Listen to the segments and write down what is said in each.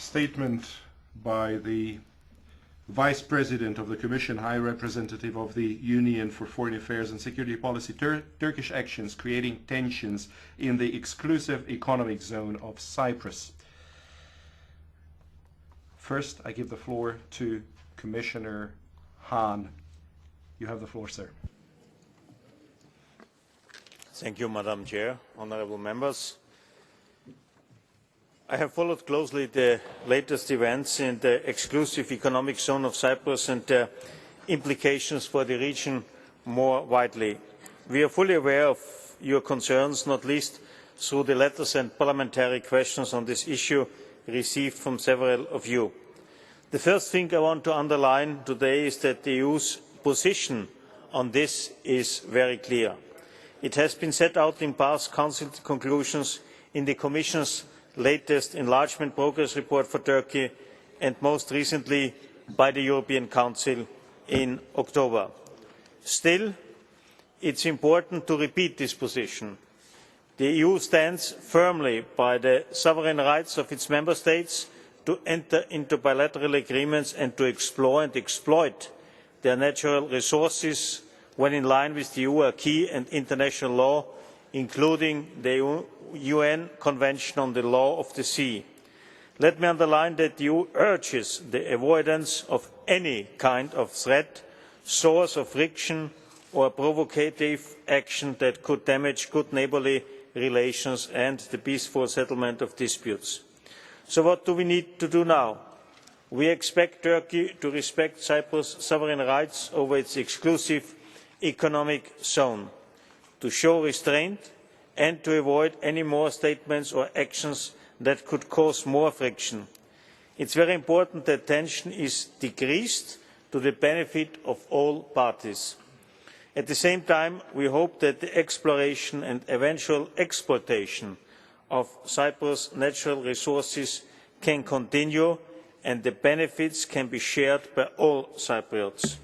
statement by the Vice President of the Commission, High Representative of the Union for Foreign Affairs and Security Policy, Turkish actions creating tensions in the exclusive economic zone of Cyprus. First, I give the floor to Commissioner Hahn. You have the floor, sir. Thank you, Madam Chair, honourable members. I have followed closely the latest events in the exclusive economic zone of Cyprus and their implications for the region more widely. We are fully aware of your concerns, not least through the letters and parliamentary questions on this issue received from several of you. The first thing I want to underline today is that the EU's position on this is very clear. It has been set out in past Council conclusions, in the Commission's latest enlargement progress report for Turkey, and most recently by the European Council in October. Still, it's important to repeat this position. The EU stands firmly by the sovereign rights of its member states to enter into bilateral agreements and to explore and exploit their natural resources when in line with the EU acquis and international law, including the UN Convention on the Law of the Sea. Let me underline that the EU urges the avoidance of any kind of threat, source of friction or provocative action that could damage good neighbourly relations and the peaceful settlement of disputes. So what do we need to do now? We expect Turkey to respect Cyprus' sovereign rights over its exclusive economic zone, to show restraint and to avoid any more statements or actions that could cause more friction. It's very important that tension is decreased to the benefit of all parties. At the same time, we hope that the exploration and eventual exploitation of Cyprus' natural resources can continue and the benefits can be shared by all Cypriots.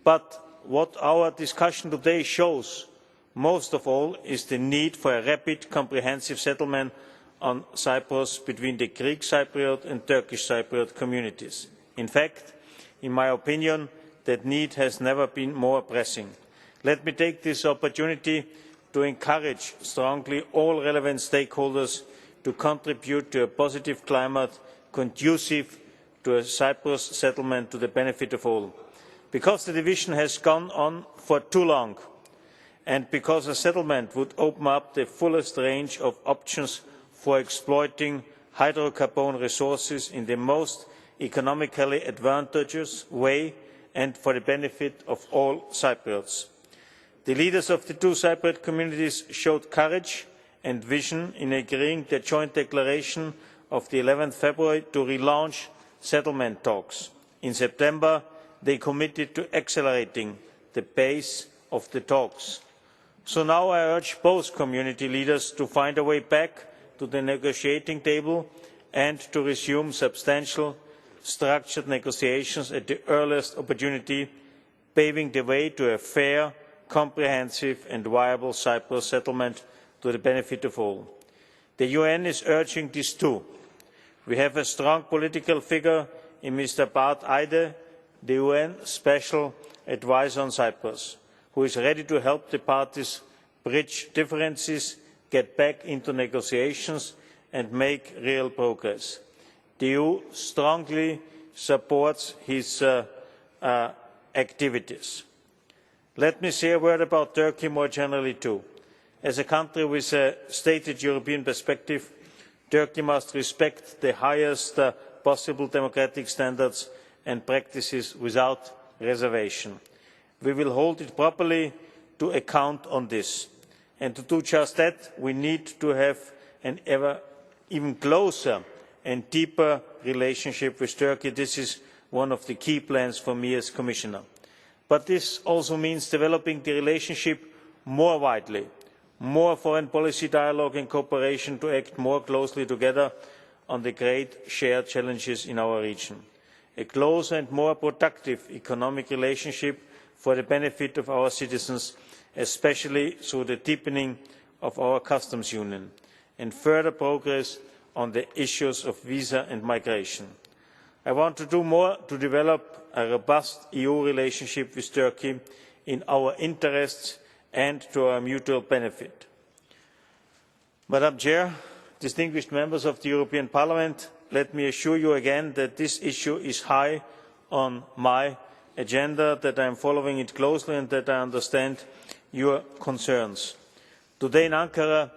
But what our discussion today shows most of all is the need for a rapid, comprehensive settlement on Cyprus between the Greek Cypriot and Turkish Cypriot communities. In fact, in my opinion, that need has never been more pressing. Let me take this opportunity to encourage strongly all relevant stakeholders to contribute to a positive climate conducive to a Cyprus settlement to the benefit of all. Because the division has gone on for too long, and because a settlement would open up the fullest range of options for exploiting hydrocarbon resources in the most economically advantageous way and for the benefit of all Cypriots. The leaders of the two Cypriot communities showed courage and vision in agreeing the joint declaration of the 11th February to relaunch settlement talks. In September, they committed to accelerating the pace of the talks. So now I urge both community leaders to find a way back to the negotiating table and to resume substantial, structured negotiations at the earliest opportunity, paving the way to a fair, comprehensive and viable Cyprus settlement to the benefit of all. The UN is urging this too. We have a strong political figure in Mr. Bart Eide, the UN Special Advisor on Cyprus, who is ready to help the parties bridge differences, get back into negotiations and make real progress. The EU strongly supports his activities. Let me say a word about Turkey more generally too. As a country with a stated European perspective, Turkey must respect the highest possible democratic standards and practices without reservation. We will hold it properly to account on this. And to do just that, we need to have an even closer and deeper relationship with Turkey. This is one of the key plans for me as Commissioner. But this also means developing the relationship more widely, more foreign policy dialogue and cooperation to act more closely together on the great shared challenges in our region. A closer and more productive economic relationship for the benefit of our citizens, especially through the deepening of our customs union, and further progress on the issues of visa and migration. I want to do more to develop a robust EU relationship with Turkey in our interests and to our mutual benefit. Madam Chair, distinguished members of the European Parliament, let me assure you again that this issue is high on my agenda, that I am following it closely and that I understand your concerns. Today in Ankara,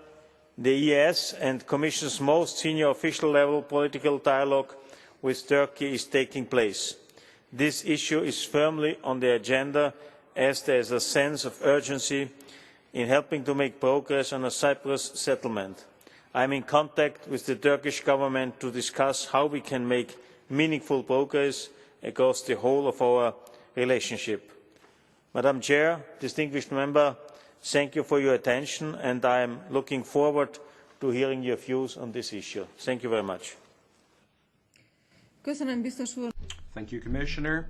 the EEZ and Commission's most senior official level political dialogue with Turkey is taking place. This issue is firmly on the agenda as there is a sense of urgency in helping to make progress on a Cyprus settlement. I am in contact with the Turkish government to discuss how we can make meaningful progress across the whole of our relationship. Madam Chair, distinguished member, thank you for your attention and I am looking forward to hearing your views on this issue. Thank you very much. Thank you, Commissioner.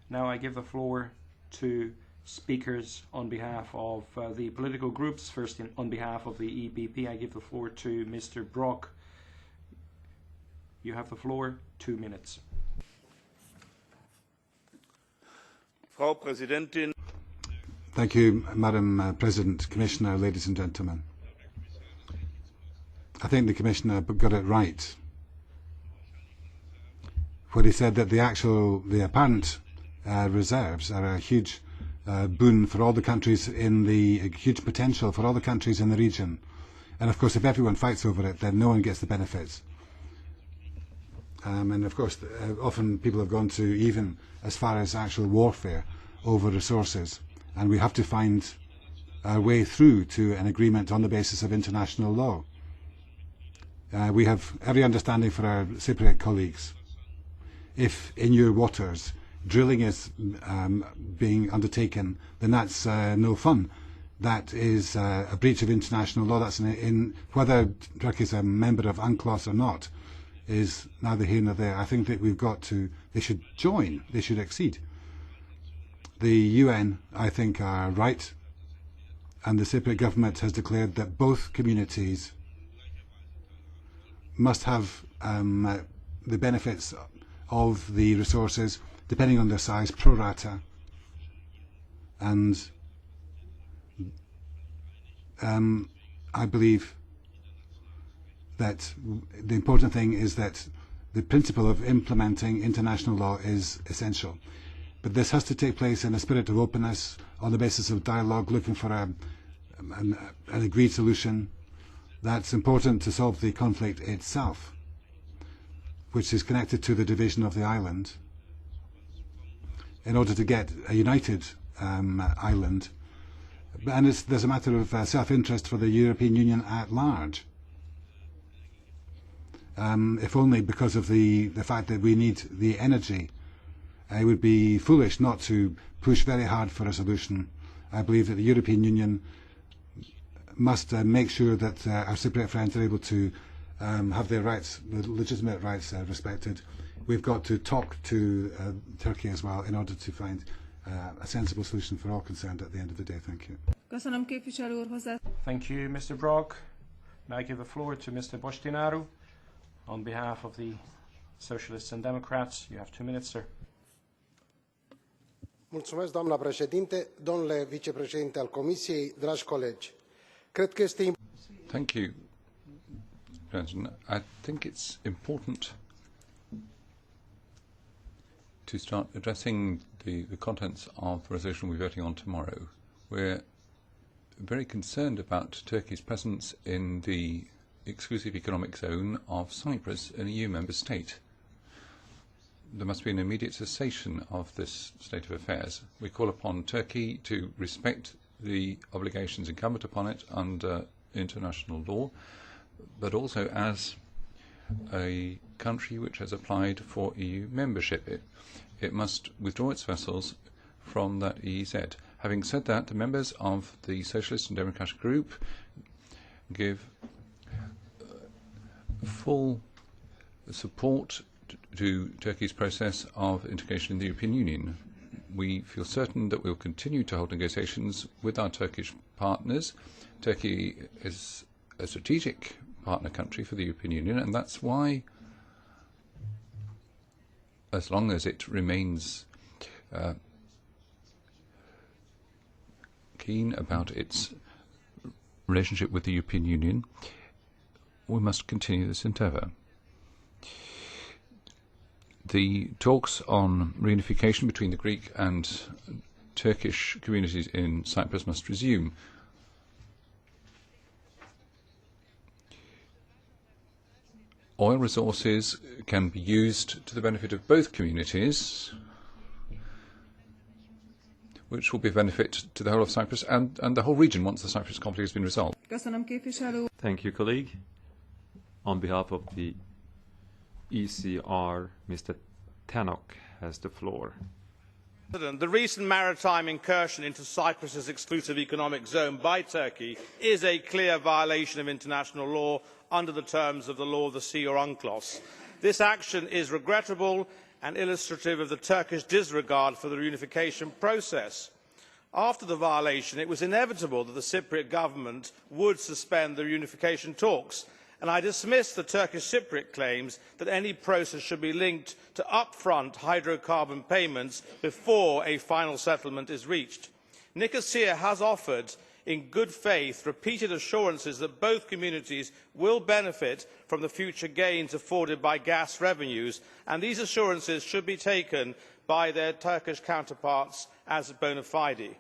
Now I give the floor to speakers on behalf of the political groups. First, on behalf of the EPP, I give the floor to Mr. Brok. You have the floor, 2 minutes. Frau Präsidentin. Thank you, Madam President, Commissioner, ladies and gentlemen. I think the Commissioner got it right when he said that the apparent reserves are a huge boon for all the countries a huge potential for all the countries in the region. And of course, if everyone fights over it, then no one gets the benefits. And of course, often people have gone to even as far as actual warfare over resources. And we have to find our way through to an agreement on the basis of international law. We have every understanding for our Cypriot colleagues. If in your waters drilling is being undertaken, then that's no fun. That is a breach of international law. That's whether Turkey is a member of UNCLOS or not is neither here nor there. I think that they should join, they should accede. The UN, I think, are right, and the Cypriot government has declared that both communities must have the benefits of the resources, depending on their size, pro rata. And I believe that the important thing is that the principle of implementing international law is essential. But this has to take place in a spirit of openness, on the basis of dialogue, looking for an agreed solution. That's important to solve the conflict itself, which is connected to the division of the island, in order to get a united island. And there's a matter of self-interest for the European Union at large. If only because of the fact that we need the energy. It would be foolish not to push very hard for a solution. I believe that the European Union must make sure that our Cypriot friends are able to have their rights, the legitimate rights, respected. We've got to talk to Turkey as well in order to find a sensible solution for all concerned at the end of the day. Thank you. Thank you, Mr. Brok. Now I give the floor to Mr. Boștinaru on behalf of the Socialists and Democrats. You have 2 minutes, sir. Mulțumesc, doamna președinte, domnule vicepreședinte al Comisiei, dragi colegi. Cred că este Thank you, President. I think it's important to start addressing the contents of the resolution we're voting on tomorrow. We're very concerned about Turkey's presence in the exclusive economic zone of Cyprus, an EU member state. There must be an immediate cessation of this state of affairs. We call upon Turkey to respect the obligations incumbent upon it under international law, but also as a country which has applied for EU membership. It must withdraw its vessels from that EEZ. Having said that, the members of the Socialist and Democratic Group give full support to Turkey's process of integration in the European Union. We feel certain that we will continue to hold negotiations with our Turkish partners. Turkey is a strategic partner country for the European Union, and that's why, as long as it remains keen about its relationship with the European Union, we must continue this endeavour. The talks on reunification between the Greek and Turkish communities in Cyprus must resume. Oil resources can be used to the benefit of both communities, which will be a benefit to the whole of Cyprus and the whole region once the Cyprus conflict has been resolved. Thank you, colleague. On behalf of the ECR, Mr. Tannock has the floor. The recent maritime incursion into Cyprus's exclusive economic zone by Turkey is a clear violation of international law under the terms of the law of the sea, or UNCLOS. This action is regrettable and illustrative of the Turkish disregard for the reunification process. After the violation, it was inevitable that the Cypriot government would suspend the reunification talks, and I dismiss the Turkish Cypriot claims that any process should be linked to upfront hydrocarbon payments before a final settlement is reached. Nicosia has offered, in good faith, repeated assurances that both communities will benefit from the future gains afforded by gas revenues, and these assurances should be taken by their Turkish counterparts as bona fide.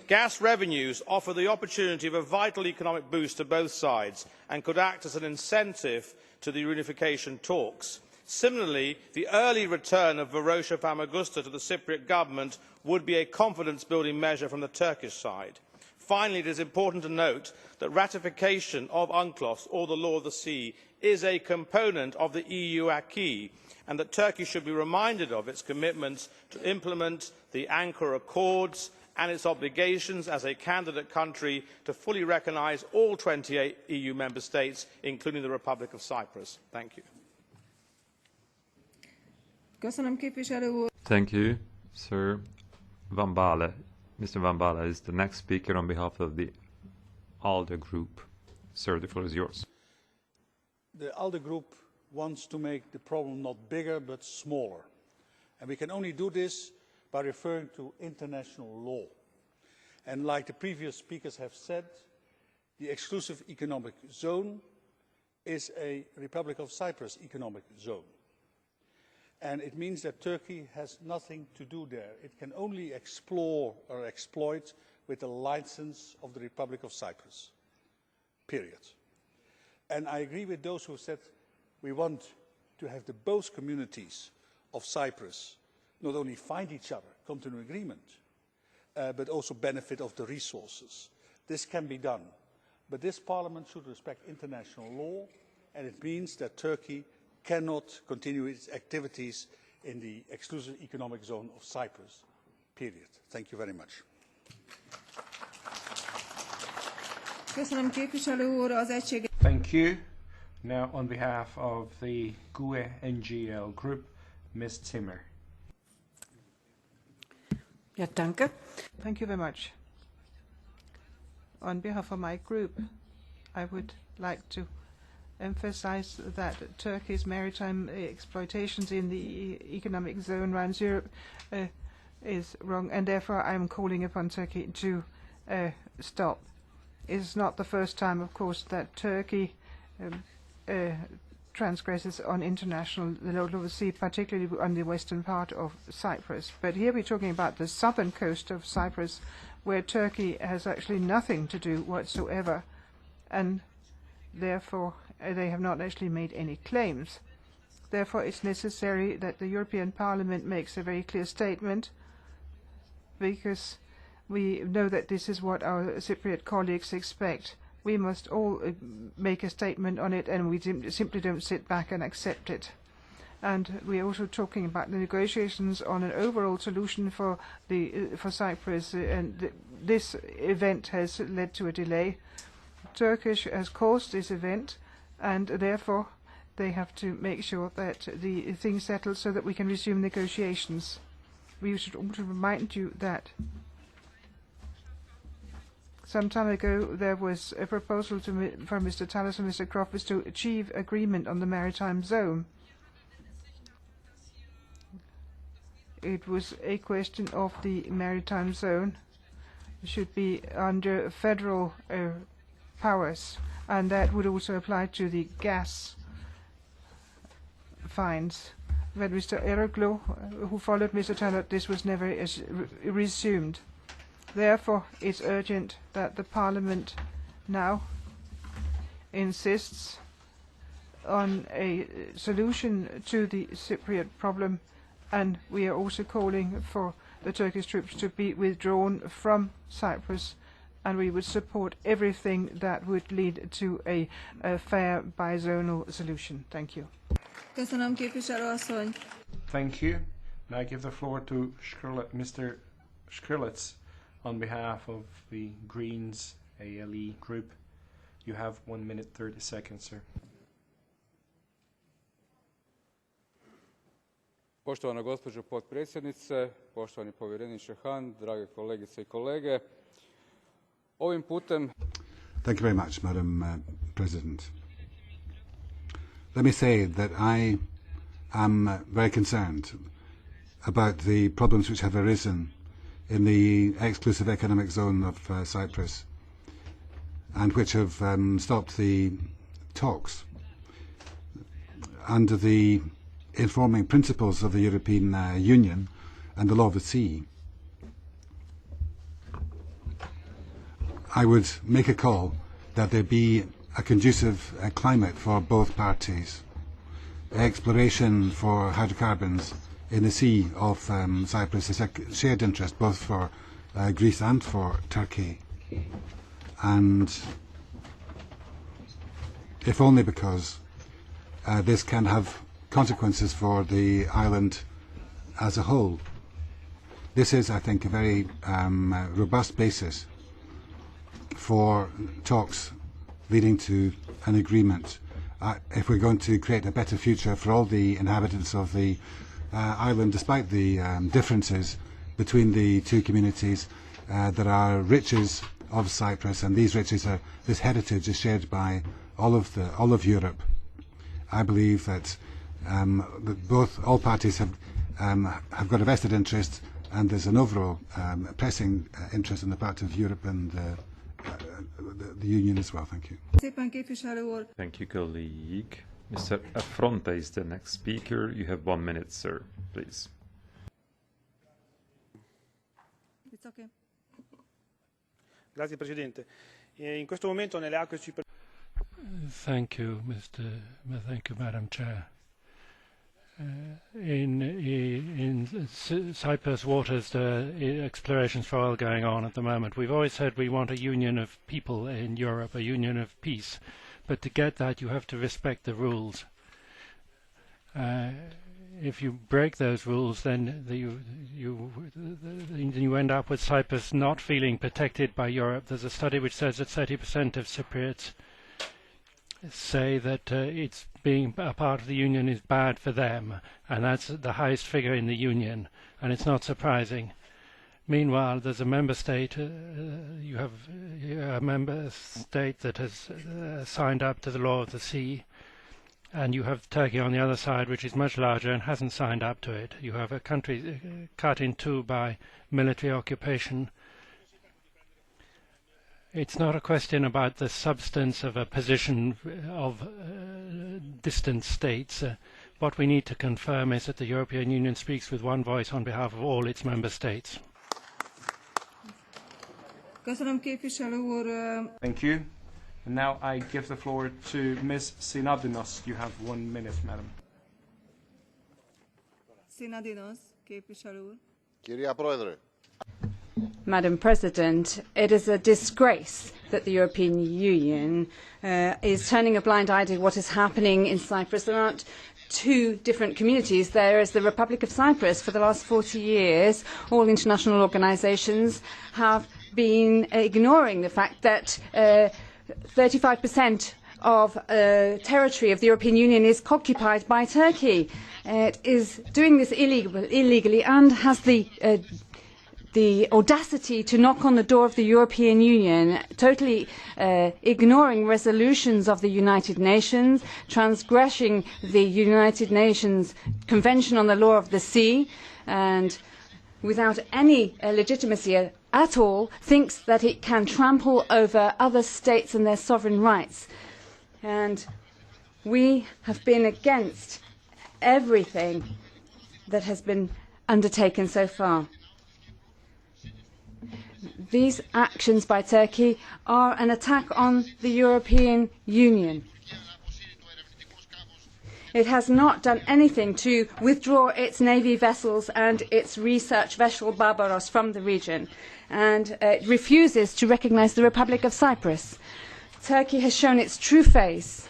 Gas revenues offer the opportunity of a vital economic boost to both sides and could act as an incentive to the reunification talks. Similarly, the early return of Varosha Famagusta to the Cypriot government would be a confidence-building measure from the Turkish side. Finally, it is important to note that ratification of UNCLOS, or the law of the sea, is a component of the EU acquis, and that Turkey should be reminded of its commitments to implement the Ankara Accords and its obligations as a candidate country to fully recognise all 28 EU member states, including the Republic of Cyprus. Thank you. Thank you, Sir Van Baale. Mr. Van Baale is the next speaker on behalf of the ALDE group. Sir, the floor is yours. The ALDE group wants to make the problem not bigger but smaller. And we can only do this by referring to international law. And like the previous speakers have said, the exclusive economic zone is a Republic of Cyprus economic zone. And it means that Turkey has nothing to do there. It can only explore or exploit with the license of the Republic of Cyprus. Period. And I agree with those who said we want to have the both communities of Cyprus not only find each other, come to an agreement, but also benefit of the resources. This can be done. But this Parliament should respect international law, and it means that Turkey cannot continue its activities in the exclusive economic zone of Cyprus. Period. Thank you very much. Thank you. Now, on behalf of the GUE NGL group, Ms. Timmer. Ja, danke. Thank you very much. On behalf of my group, I would like to emphasize that Turkey's maritime exploitations in the economic zone around Europe is wrong, and therefore I am calling upon Turkey to stop. It is not the first time, of course, that Turkey transgresses on international law of the sea, particularly on the western part of Cyprus. But here we're talking about the southern coast of Cyprus, where Turkey has actually nothing to do whatsoever, and therefore they have not actually made any claims. Therefore it's necessary that the European Parliament makes a very clear statement, because we know that this is what our Cypriot colleagues expect. We must all make a statement on it, and we simply don't sit back and accept it. And we are also talking about the negotiations on an overall solution for Cyprus, and this event has led to a delay. Turkish has caused this event, and therefore they have to make sure that the thing settles so that we can resume negotiations. We should also remind you that Some time ago, there was a proposal from Mr. Tallis and Mr. Crawford to achieve agreement on the maritime zone. It was a question of the maritime zone should be under federal powers, and that would also apply to the gas fines. But Mr. Eroglu, who followed Mr. Tallis, this was never resumed. Therefore, it's urgent that the Parliament now insists on a solution to the Cypriot problem, and we are also calling for the Turkish troops to be withdrawn from Cyprus, and we would support everything that would lead to a fair bizonal solution. Thank you. Thank you. Now I give the floor to Mr. Shkrelec on behalf of the Greens ALE group. You have 1 minute 30 seconds, sir. Poštovana gospođo potpredsjednice, poštovani povjereniče Hahn, drage kolegice I kolege, ovim putem... Thank you very much, Madam President. Let me say that I am very concerned about the problems which have arisen in the exclusive economic zone of Cyprus and which have stopped the talks under the informing principles of the European Union and the law of the sea. I would make a call that there be a conducive climate for both parties. Exploration for hydrocarbons in the sea of Cyprus is a shared interest both for Greece and for Turkey. And if only because this can have consequences for the island as a whole. This is, I think, a very robust basis for talks leading to an agreement. If we're going to create a better future for all the inhabitants of the island, despite the differences between the two communities, there are riches of Cyprus, and these riches are, this heritage is shared by all of Europe. I believe that all parties have got a vested interest, and there's an overall pressing interest on the part of Europe and the Union as well. Thank you. Thank you, colleague. Mr. Affronte is the next speaker. You have 1 minute, sir, please. It's okay. Grazie, Presidente. In questo momento nelle acque Thank you, Madam Chair. In Cyprus waters, there are explorations for oil going on at the moment. We've always said we want a union of people in Europe, a union of peace. But to get that, you have to respect the rules. If you break those rules, then you end up with Cyprus not feeling protected by Europe. There's a study which says that 30% of Cypriots say that it's being a part of the Union is bad for them, and that's the highest figure in the Union, and it's not surprising. Meanwhile, there's a member state, you have a member state that has signed up to the law of the sea, and you have Turkey on the other side, which is much larger and hasn't signed up to it. You have a country cut in two by military occupation. It's not a question about the substance of a position of distant states. What we need to confirm is that the European Union speaks with one voice on behalf of all its member states. Thank you. And now I give the floor to Ms. Synadinos. You have 1 minute, madam. Synadinos, képviselő úr. Κυρία Πρόεδρε. Madam President, it is a disgrace that the European Union is turning a blind eye to what is happening in Cyprus. There aren't two different communities. There is the Republic of Cyprus. For the last 40 years, all international organisations have been ignoring the fact that 35% of territory of the European Union is occupied by Turkey. It is doing this illegally and has the the audacity to knock on the door of the European Union, totally ignoring resolutions of the United Nations, transgressing the United Nations Convention on the Law of the Sea, and without any legitimacy at all, thinks that it can trample over other states and their sovereign rights. And we have been against everything that has been undertaken so far. These actions by Turkey are an attack on the European Union. It has not done anything to withdraw its navy vessels and its research vessel Barbaros from the region, and it refuses to recognise the Republic of Cyprus. Turkey has shown its true face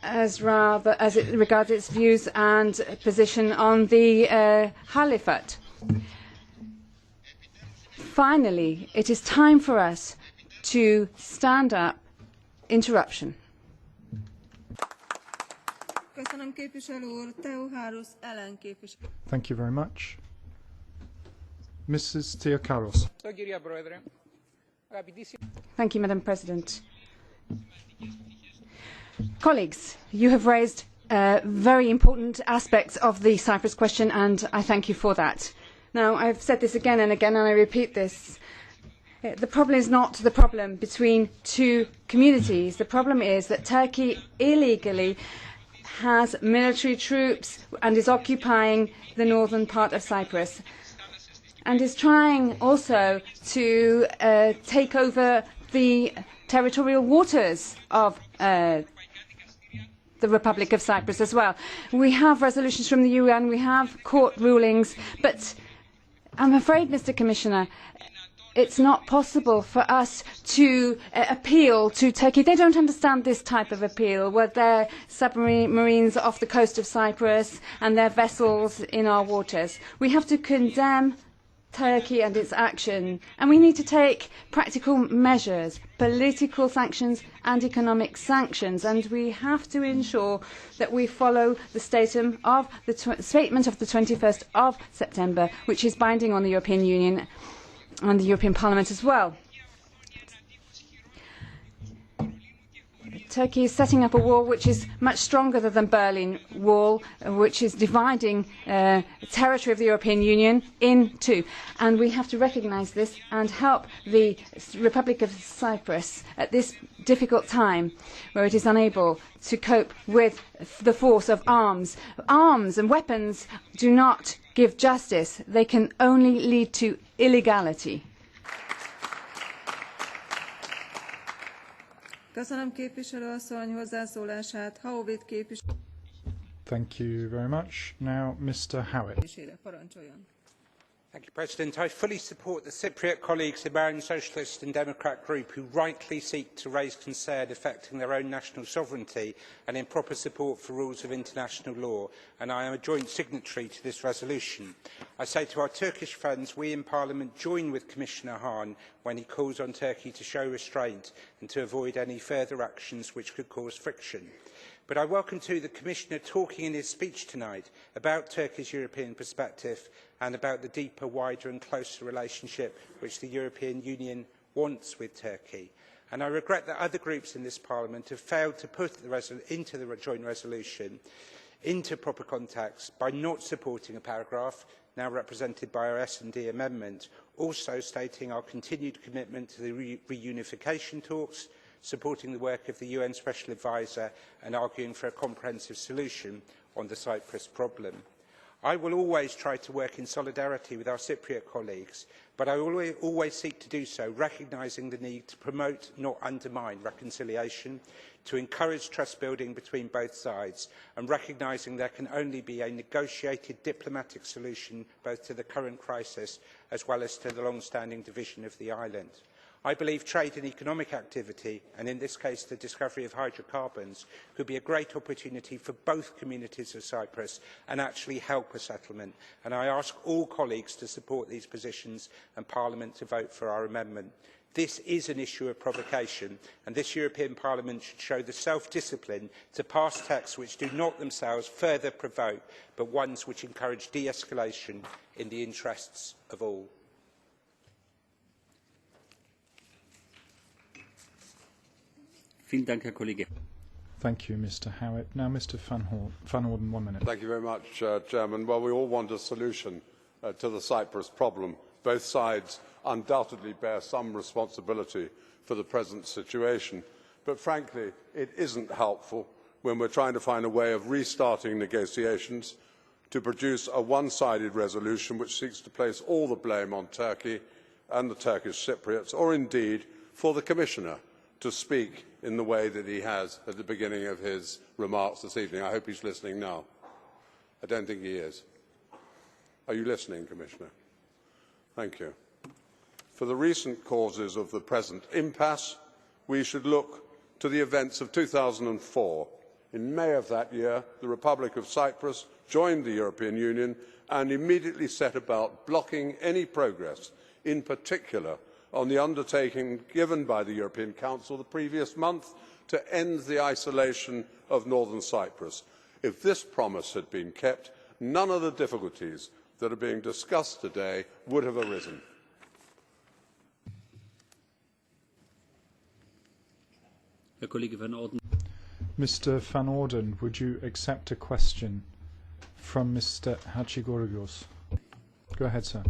as it regards its views and position on the Caliphate. Finally, it is time for us to stand up. Interruption. Thank you very much. Mrs. Theokaros. Thank you, Madam President. Colleagues, you have raised very important aspects of the Cyprus question, and I thank you for that. Now, I've said this again and again, and I repeat this. The problem is not the problem between two communities. The problem is that Turkey illegally has military troops and is occupying the northern part of Cyprus, and is trying also to take over the territorial waters of the Republic of Cyprus as well. We have resolutions from the UN, we have court rulings, but I'm afraid, Mr. Commissioner, it's not possible for us to appeal to Turkey. They don't understand this type of appeal, where their submarines off the coast of Cyprus and their vessels in our waters. We have to condemn Turkey and its action, and we need to take practical measures, political sanctions and economic sanctions, and we have to ensure that we follow the statement of the 21st of September, which is binding on the European Union and the European Parliament as well. Turkey is setting up a wall which is much stronger than the Berlin Wall, which is dividing territory of the European Union in two. And we have to recognise this and help the Republic of Cyprus at this difficult time where it is unable to cope with the force of arms. Arms and weapons do not give justice. They can only lead to illegality. Thank you very much. Now, Mr. Howitt. Thank you, President. I fully support the Cypriot colleagues in my own Socialist and Democrat group who rightly seek to raise concern affecting their own national sovereignty and improper support for rules of international law, and I am a joint signatory to this resolution. I say to our Turkish friends, we in Parliament join with Commissioner Hahn when he calls on Turkey to show restraint and to avoid any further actions which could cause friction. But I welcome too the Commissioner talking in his speech tonight about Turkey's European perspective and about the deeper, wider and closer relationship which the European Union wants with Turkey. And I regret that other groups in this Parliament have failed to put into the joint resolution into proper context by not supporting a paragraph, now represented by our S&D amendment, also stating our continued commitment to the reunification talks, supporting the work of the UN Special Advisor and arguing for a comprehensive solution on the Cyprus problem. I will always try to work in solidarity with our Cypriot colleagues, but I will always seek to do so recognising the need to promote, not undermine, reconciliation, to encourage trust building between both sides, and recognising there can only be a negotiated diplomatic solution both to the current crisis as well as to the long-standing division of the island. I believe trade and economic activity, and in this case the discovery of hydrocarbons, could be a great opportunity for both communities of Cyprus and actually help a settlement. And I ask all colleagues to support these positions and Parliament to vote for our amendment. This is an issue of provocation, and this European Parliament should show the self-discipline to pass texts which do not themselves further provoke, but ones which encourage de-escalation in the interests of all. Thank you, Mr. Howitt. Now, Mr. Van Orden, 1 minute. Thank you very much, Chairman. Well, we all want a solution to the Cyprus problem. Both sides undoubtedly bear some responsibility for the present situation. But frankly, it isn't helpful when we're trying to find a way of restarting negotiations to produce a one-sided resolution which seeks to place all the blame on Turkey and the Turkish Cypriots, or indeed for the Commissioner to speak in the way that he has at the beginning of his remarks this evening. I hope he's listening now. I don't think he is. Are you listening, Commissioner? Thank you. For the recent causes of the present impasse, we should look to the events of 2004. In May of that year, the Republic of Cyprus joined the European Union and immediately set about blocking any progress, in particular on the undertaking given by the European Council the previous month to end the isolation of northern Cyprus. If this promise had been kept, none of the difficulties that are being discussed today would have arisen. Mr. Van Orden, would you accept a question from Mr. Hatchigorgios? Go ahead, sir.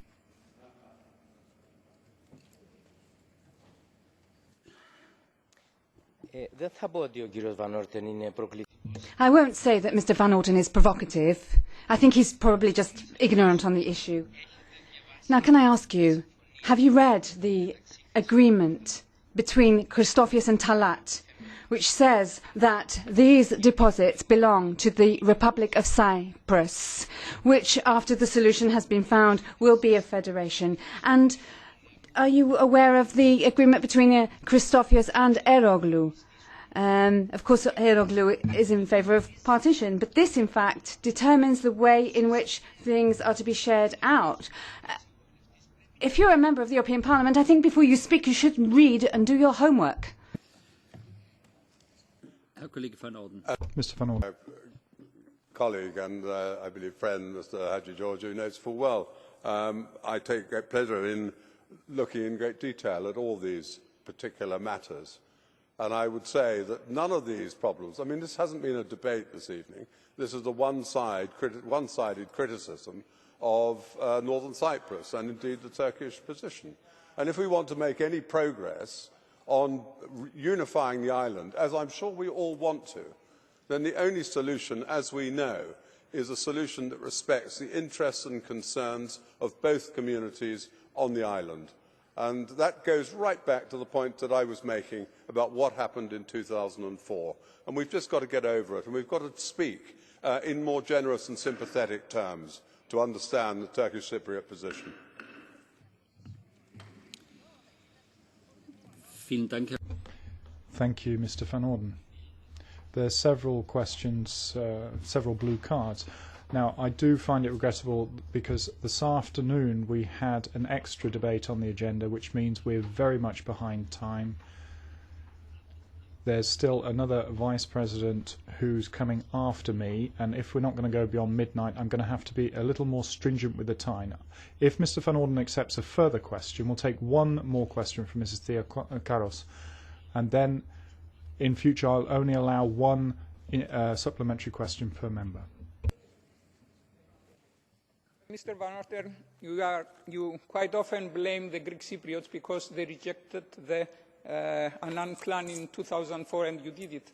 I won't say that Mr. Van Orden is provocative. I think he's probably just ignorant on the issue. Now, can I ask you, have you read the agreement between Christofias and Talat, which says that these deposits belong to the Republic of Cyprus, which, after the solution has been found, will be a federation? And are you aware of the agreement between Christofias and Eroglu? Of course, Eroglu is in favour of partition, but this, in fact, determines the way in which things are to be shared out. If you're a member of the European Parliament, I think before you speak, you should read and do your homework. Mr. Van Orden. Colleague and I believe friend, Mr. Hadjigeorgiou, knows full well. I take great pleasure in looking in great detail at all these particular matters. And I would say that none of these problems, I mean, this hasn't been a debate this evening. This is a one-sided criticism of northern Cyprus and indeed the Turkish position. And if we want to make any progress on unifying the island, as I'm sure we all want to, then the only solution, as we know, is a solution that respects the interests and concerns of both communities on the island. And that goes right back to the point that I was making about what happened in 2004. And we've just got to get over it, and we've got to speak in more generous and sympathetic terms to understand the Turkish Cypriot position. Thank you, Mr. Van Orden. There are several questions, several blue cards. Now, I do find it regrettable because this afternoon we had an extra debate on the agenda, which means we're very much behind time. There's still another Vice President who's coming after me, and if we're not going to go beyond midnight, I'm going to have to be a little more stringent with the time. If Mr. Van Orden accepts a further question, we'll take one more question from Mrs. Theokaros, and then in future I'll only allow one supplementary question per member. Mr. Van Orden, you quite often blame the Greek Cypriots because they rejected the Annan plan in 2004, and you did it,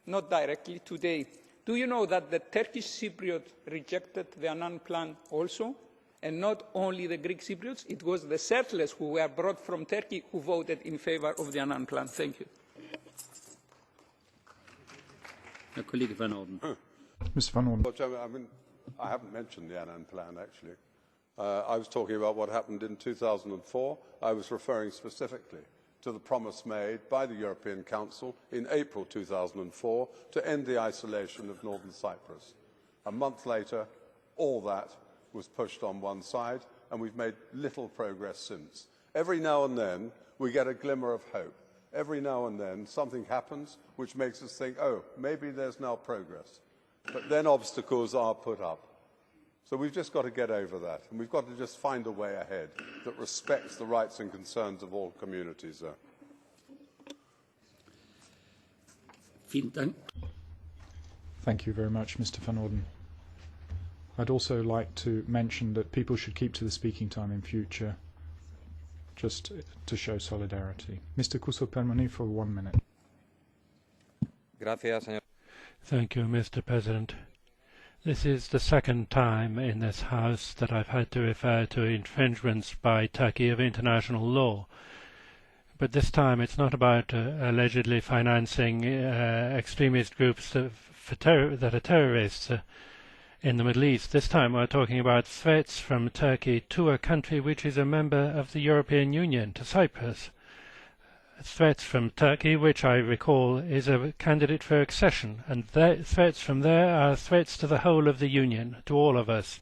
not directly today. Do you know that the Turkish Cypriot rejected the Annan plan also? And not only the Greek Cypriots, it was the settlers who were brought from Turkey who voted in favour of the Annan plan. Thank you. Mr. Van Orden. Well, I mean, I haven't mentioned the Annan plan, actually. I was talking about what happened in 2004. I was referring specifically to the promise made by the European Council in April 2004 to end the isolation of northern Cyprus. A month later, all that was pushed on one side, and we've made little progress since. Every now and then, we get a glimmer of hope. Every now and then, something happens which makes us think, oh, maybe there's now progress. But then obstacles are put up. So we've just got to get over that, and we've got to just find a way ahead that respects the rights and concerns of all communities there. Thank you very much, Mr. Van Orden. I'd also like to mention that people should keep to the speaking time in future, just to show solidarity. Mr. Couso-Permoni for 1 minute. Thank you, Mr. President. This is the second time in this House that I've had to refer to infringements by Turkey of international law. But this time it's not about allegedly financing extremist groups that are terrorists in the Middle East. This time we're talking about threats from Turkey to a country which is a member of the European Union, to Cyprus. Threats from Turkey, which I recall is a candidate for accession, and threats from there are threats to the whole of the Union, to all of us.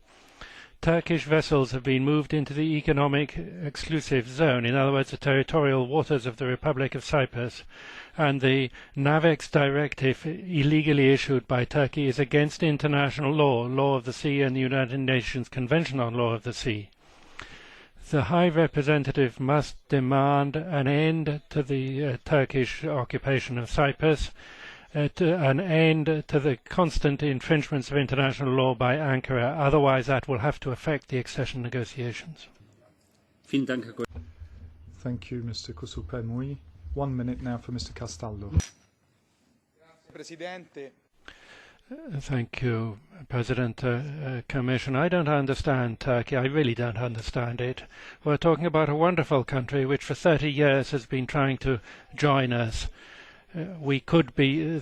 Turkish vessels have been moved into the economic exclusive zone, in other words the territorial waters of the Republic of Cyprus, and the NAVEX directive illegally issued by Turkey is against international law of the sea and the United Nations Convention on Law of the Sea. The High Representative must demand an end to the Turkish occupation of Cyprus, an end to the constant infringements of international law by Ankara. Otherwise, that will have to affect the accession negotiations. Thank you, Mr. Couso-Permoni. 1 minute now for Mr. Castaldo. Thank you, President. Commission, I don't understand Turkey. I really don't understand it. We're talking about a wonderful country which for 30 years has been trying to join us. We could be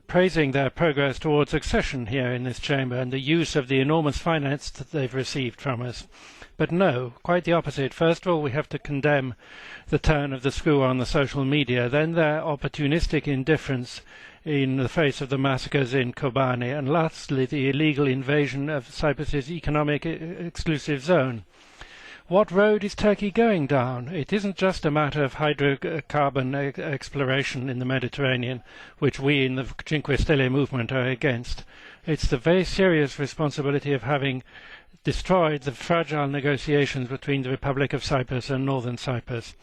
praising their progress towards accession here in this chamber and the use of the enormous finance that they've received from us. But no, quite the opposite. First of all, we have to condemn the turn of the screw on the social media, then their opportunistic indifference in the face of the massacres in Kobani, and lastly the illegal invasion of Cyprus's economic exclusive zone. What road is Turkey going down? It isn't just a matter of hydrocarbon exploration in the Mediterranean, which we in the Cinque Stelle movement are against. It's the very serious responsibility of having destroyed the fragile negotiations between the Republic of Cyprus and Northern Cyprus.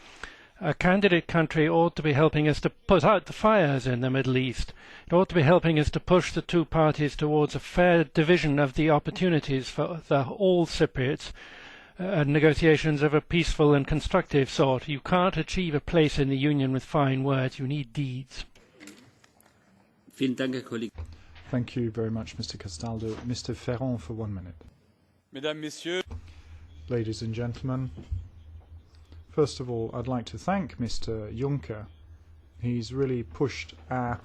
A candidate country ought to be helping us to put out the fires in the Middle East. It ought to be helping us to push the two parties towards a fair division of the opportunities for all Cypriots, negotiations of a peaceful and constructive sort. You can't achieve a place in the Union with fine words. You need deeds. Thank you very much, Mr. Castaldo. Mr. Ferrand for 1 minute. Mesdames, Messieurs. Ladies and gentlemen, first of all, I'd like to thank Mr. Juncker. He's really pushed our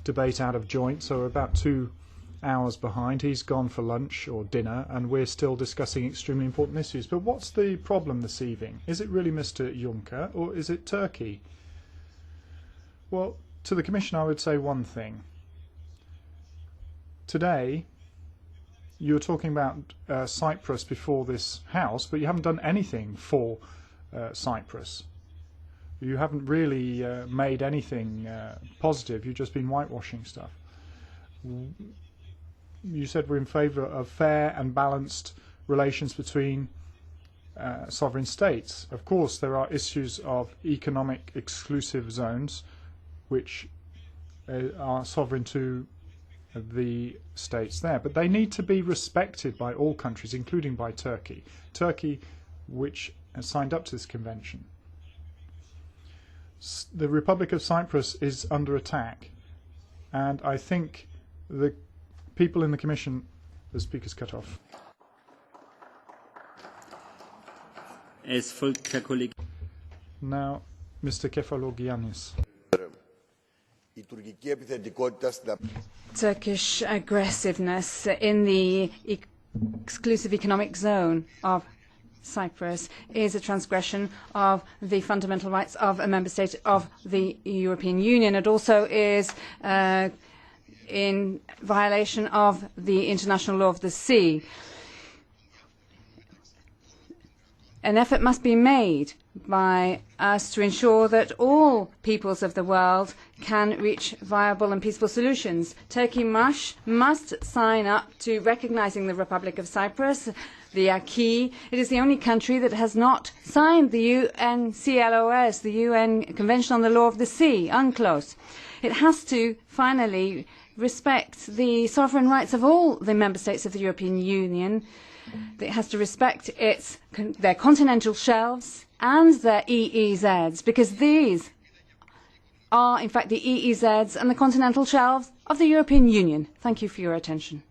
debate out of joint, so we're about 2 hours behind. He's gone for lunch or dinner, and we're still discussing extremely important issues. But what's the problem this evening? Is it really Mr. Juncker, or is it Turkey? Well, to the Commission, I would say one thing. Today, you were talking about Cyprus before this House, but you haven't done anything for Cyprus. You haven't really made anything positive. You've just been whitewashing stuff. You said we're in favour of fair and balanced relations between sovereign states. Of course, there are issues of economic exclusive zones which are sovereign to the states there, but they need to be respected by all countries, including by Turkey. Turkey, which has signed up to this convention. The Republic of Cyprus is under attack, and I think the people in the Commission, the speaker's cut off. Now, Mr. Kefalogiannis. Turkish aggressiveness in the exclusive economic zone of Cyprus is a transgression of the fundamental rights of a member state of the European Union. It also is in violation of the international law of the sea. An effort must be made by us to ensure that all peoples of the world can reach viable and peaceful solutions. Turkey must sign up to recognising the Republic of Cyprus, the acquis. It is the only country that has not signed the UNCLOS, the UN Convention on the Law of the Sea, UNCLOS. It has to finally respect the sovereign rights of all the member states of the European Union. It has to respect their continental shelves and their EEZs, because these are in fact the EEZs and the continental shelves of the European Union. Thank you for your attention.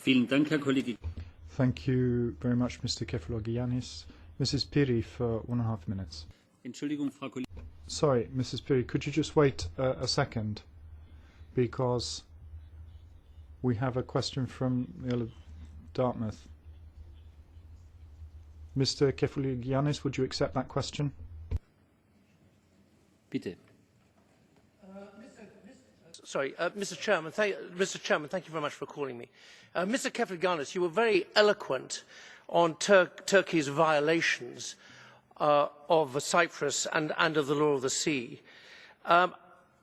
Thank you very much, Mr. Kefalogiannis. Mrs. Piri for 1.5 minutes. Sorry, Mrs. Piri, could you just wait a second? Because we have a question from the Earl of Dartmouth. Mr. Kefalogiannis, would you accept that question? Bitte. Mr. Chairman, thank you very much for calling me. Mr. Kefalogiannis, you were very eloquent on Turkey's violations of Cyprus and of the law of the sea.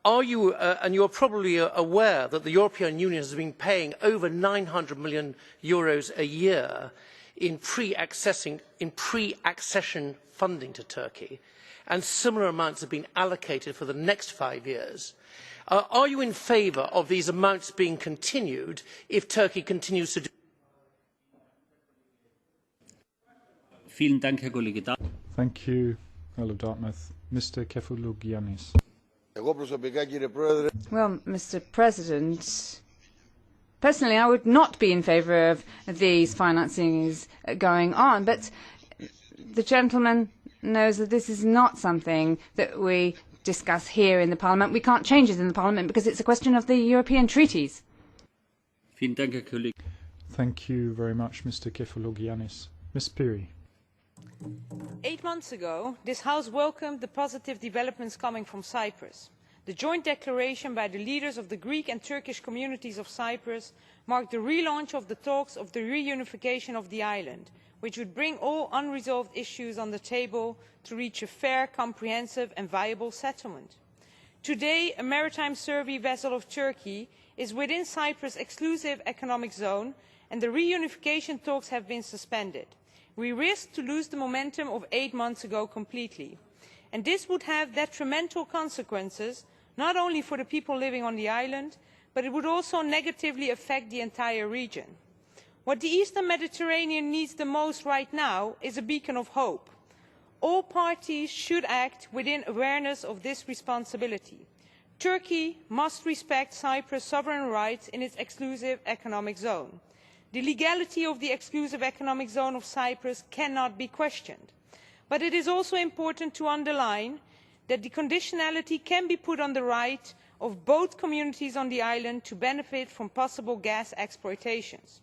Are you, and you are probably aware that the European Union has been paying over 900 million euros a year in pre-accession funding to Turkey, and similar amounts have been allocated for the next 5 years. Are you in favour of these amounts being continued if Turkey continues to do? Thank you, Earl of Dartmouth. Mr. Kefalogiannis. Well, Mr. President, personally I would not be in favour of these financings going on, but the gentleman knows that this is not something that we discuss here in the Parliament. We can't change it in the Parliament because it's a question of the European treaties. Thank you very much, Mr. Kefalogiannis. Ms. Piri. 8 months ago, this House welcomed the positive developments coming from Cyprus. The joint declaration by the leaders of the Greek and Turkish communities of Cyprus marked the relaunch of the talks of the reunification of the island, which would bring all unresolved issues on the table to reach a fair, comprehensive and viable settlement. Today, a maritime survey vessel of Turkey is within Cyprus' exclusive economic zone and the reunification talks have been suspended. We risk to lose the momentum of 8 months ago completely. And this would have detrimental consequences, not only for the people living on the island, but it would also negatively affect the entire region. What the Eastern Mediterranean needs the most right now is a beacon of hope. All parties should act within awareness of this responsibility. Turkey must respect Cyprus' sovereign rights in its exclusive economic zone. The legality of the exclusive economic zone of Cyprus cannot be questioned. But it is also important to underline that the conditionality can be put on the right of both communities on the island to benefit from possible gas exploitations.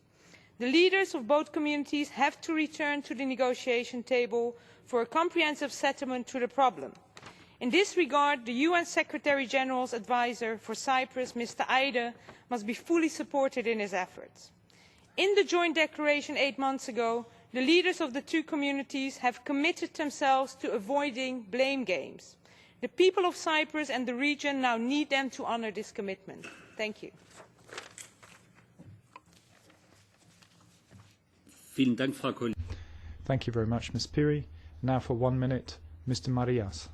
The leaders of both communities have to return to the negotiation table for a comprehensive settlement to the problem. In this regard, the UN Secretary General's advisor for Cyprus, Mr. Eide, must be fully supported in his efforts. In the joint declaration 8 months ago, the leaders of the two communities have committed themselves to avoiding blame games. The people of Cyprus and the region now need them to honour this commitment. Thank you. Thank you very much, Ms. Piri. Now for 1 minute, Mr. Marias.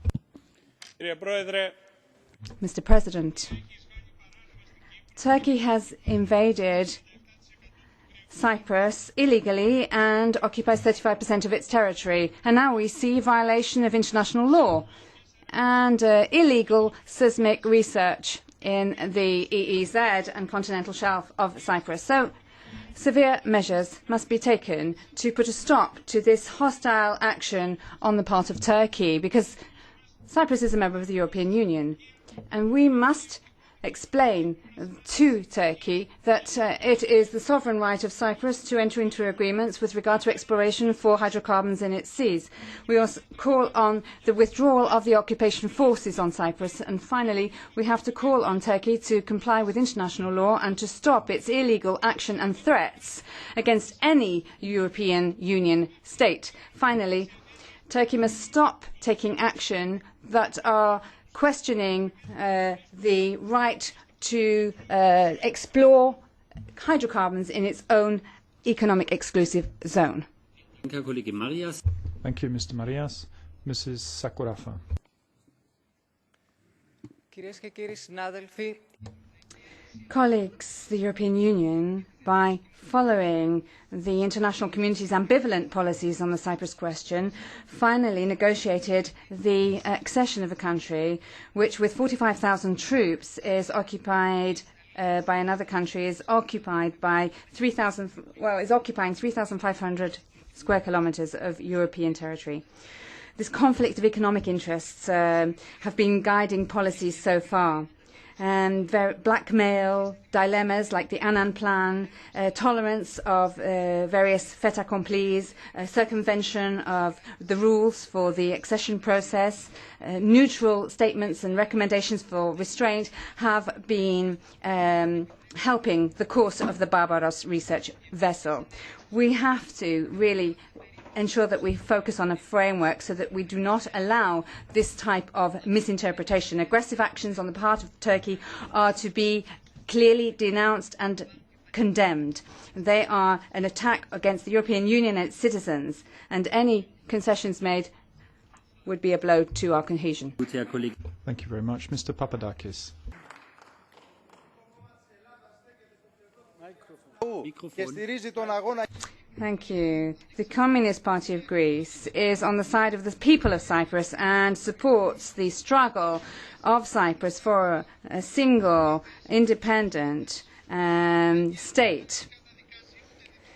Mr. President, Turkey has invaded Cyprus illegally and occupies 35% of its territory. And now we see violation of international law and illegal seismic research in the EEZ and continental shelf of Cyprus. So severe measures must be taken to put a stop to this hostile action on the part of Turkey, because Cyprus is a member of the European Union. And we must explain to Turkey that it is the sovereign right of Cyprus to enter into agreements with regard to exploration for hydrocarbons in its seas. We also call on the withdrawal of the occupation forces on Cyprus. And finally, we have to call on Turkey to comply with international law and to stop its illegal action and threats against any European Union state. Finally, Turkey must stop taking action that are questioning the right to explore hydrocarbons in its own economic exclusive zone. Thank you, Mr. Marias. Mrs. Sakorafa. Colleagues, the European Union, by following the international community's ambivalent policies on the Cyprus question, finally negotiated the accession of a country which, with 45,000 troops, is occupied by another country, is occupied by is occupying 3,500 square kilometres of European territory. This conflict of economic interests have been guiding policies so far. And blackmail, dilemmas like the Annan Plan, tolerance of various fait accomplis, circumvention of the rules for the accession process, neutral statements and recommendations for restraint have been helping the course of the Barbaros research vessel. We have to really ensure that we focus on a framework so that we do not allow this type of misinterpretation. Aggressive actions on the part of Turkey are to be clearly denounced and condemned. They are an attack against the European Union and its citizens, and any concessions made would be a blow to our cohesion. Thank you very much. Mr. Papadakis. Thank you. The Communist Party of Greece is on the side of the people of Cyprus and supports the struggle of Cyprus for a single, independent state.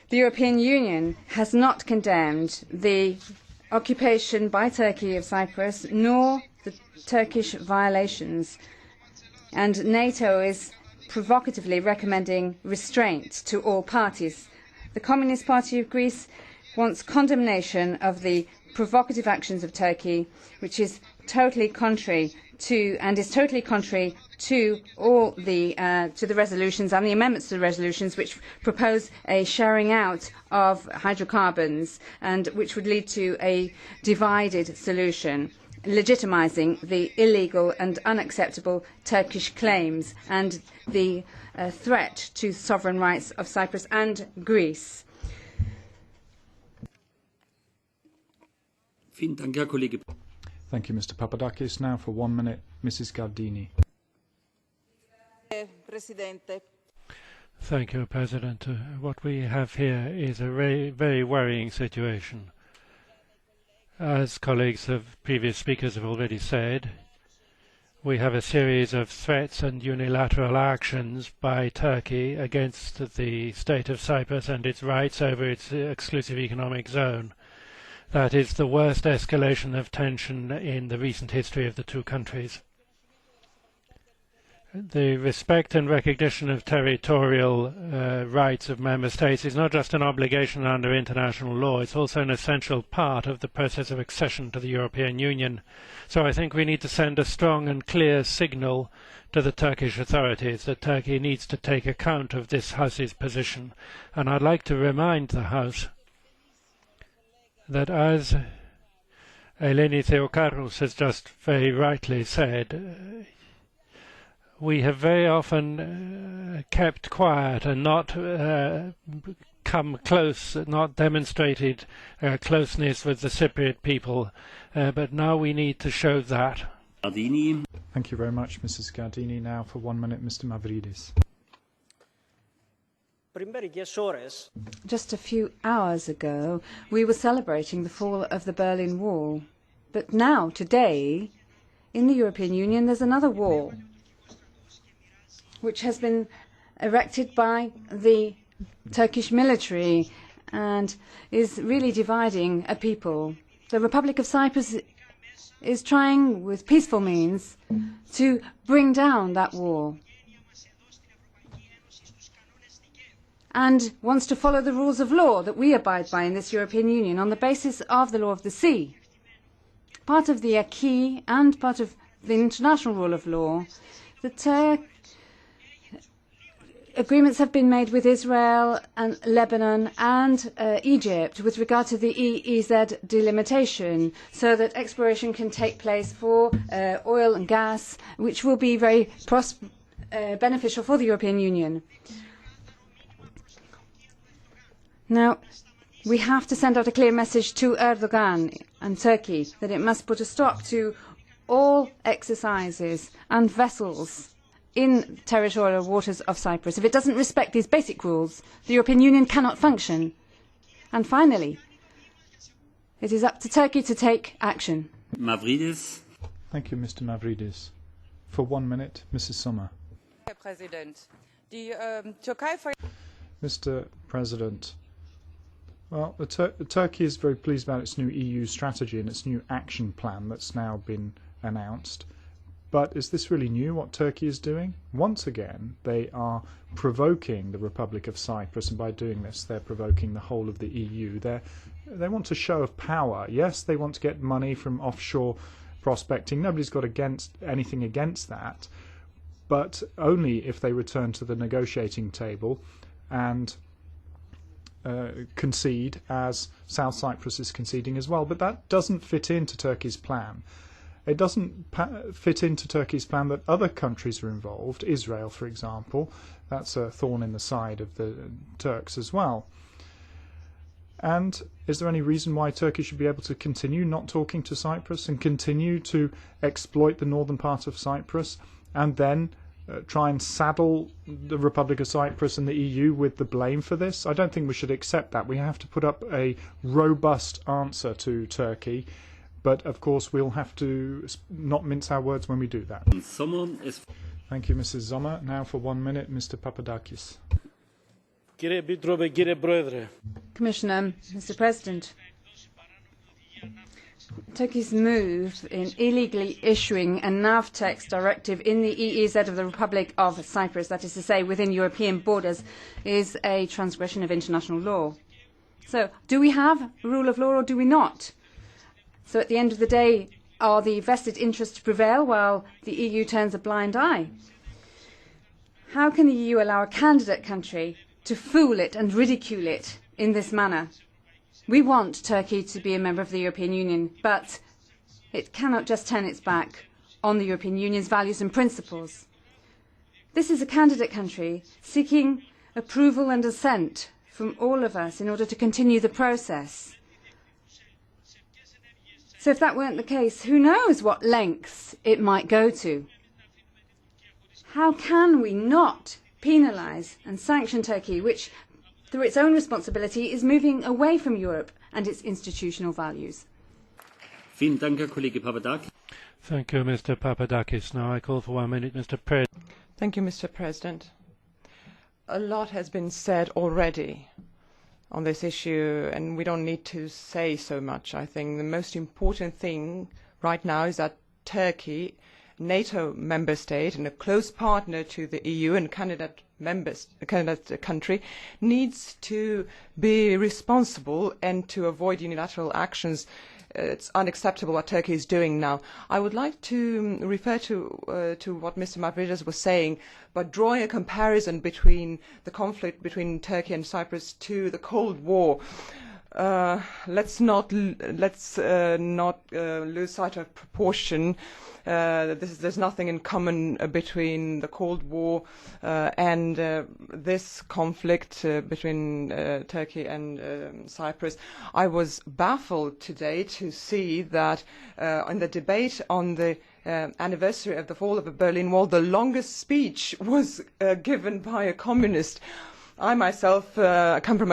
The European Union has not condemned the occupation by Turkey of Cyprus, nor the Turkish violations. And NATO is provocatively recommending restraint to all parties. The Communist Party of Greece wants condemnation of the provocative actions of Turkey, which is totally contrary to all the resolutions and the amendments to the resolutions which propose a sharing out of hydrocarbons and which would lead to a divided solution, legitimising the illegal and unacceptable Turkish claims and the threat to sovereign rights of Cyprus and Greece. Thank you, Mr. Papadakis. Now for 1 minute, Mrs. Gardini. Thank you, President. What we have here is a very worrying situation. As previous speakers have already said, we have a series of threats and unilateral actions by Turkey against the state of Cyprus and its rights over its exclusive economic zone. That is the worst escalation of tension in the recent history of the two countries. The respect and recognition of territorial rights of member states is not just an obligation under international law, it's also an essential part of the process of accession to the European Union. So I think we need to send a strong and clear signal to the Turkish authorities that Turkey needs to take account of this House's position. And I'd like to remind the House that, as Eleni Theokarous has just very rightly said, we have very often kept quiet and not come close, not demonstrated closeness with the Cypriot people, but now we need to show that. Thank you very much, Mrs. Gardini. Now for 1 minute, Mr. Mavridis. Just a few hours ago, we were celebrating the fall of the Berlin Wall. But now, today, in the European Union, there's another wall, which has been erected by the Turkish military and is really dividing a people. The Republic of Cyprus is trying, with peaceful means, to bring down that wall and wants to follow the rules of law that we abide by in this European Union on the basis of the law of the sea. Part of the acquis and part of the international rule of law, the Agreements have been made with Israel and Lebanon and Egypt with regard to the EEZ delimitation so that exploration can take place for oil and gas, which will be very beneficial for the European Union. Now, we have to send out a clear message to Erdogan and Turkey that it must put a stop to all exercises and vessels in territorial waters of Cyprus. If it doesn't respect these basic rules, the European Union cannot function. And finally, it is up to Turkey to take action. Mavridis. Thank you, Mr. Mavridis. For 1 minute, Mrs. Sommer. Mr. President, well, Turkey is very pleased about its new EU strategy and its new action plan that's now been announced. But is this really new, what Turkey is doing? Once again, they are provoking the Republic of Cyprus, and by doing this, they're provoking the whole of the EU. They want a show of power. Yes, they want to get money from offshore prospecting. Nobody's got anything against that, but only if they return to the negotiating table and concede, as South Cyprus is conceding as well. But that doesn't fit into Turkey's plan. It doesn't fit into Turkey's plan that other countries are involved, Israel, for example. That's a thorn in the side of the Turks as well. And is there any reason why Turkey should be able to continue not talking to Cyprus and continue to exploit the northern part of Cyprus and then try and saddle the Republic of Cyprus and the EU with the blame for this? I don't think we should accept that. We have to put up a robust answer to Turkey. But, of course, we'll have to not mince our words when we do that. Thank you, Mrs. Sommer. Now for 1 minute, Mr. Papadakis. Commissioner, Mr. President, Turkey's move in illegally issuing a NAVTEX directive in the EEZ of the Republic of Cyprus, that is to say within European borders, is a transgression of international law. So, do we have rule of law or do we not? So at the end of the day, are the vested interests prevail while the EU turns a blind eye? How can the EU allow a candidate country to fool it and ridicule it in this manner? We want Turkey to be a member of the European Union, but it cannot just turn its back on the European Union's values and principles. This is a candidate country seeking approval and assent from all of us in order to continue the process. So if that weren't the case, who knows what lengths it might go to? How can we not penalise and sanction Turkey, which, through its own responsibility, is moving away from Europe and its institutional values? Thank you, Mr. Papadakis. Now I call for 1 minute, Mr. President. Thank you, Mr. President. A lot has been said already on this issue, and we don't need to say so much. I think the most important thing right now is that Turkey, NATO member state and a close partner to the EU and candidate country, needs to be responsible and to avoid unilateral actions. It's unacceptable what Turkey is doing now. I would like to refer to what Mr. Mavridis was saying, but drawing a comparison between the conflict between Turkey and Cyprus to the Cold War. Let's not lose sight of proportion. There's nothing in common between the Cold War and this conflict between Turkey and Cyprus. I was baffled today to see that in the debate on the anniversary of the fall of the Berlin Wall, the longest speech was given by a communist. I myself come from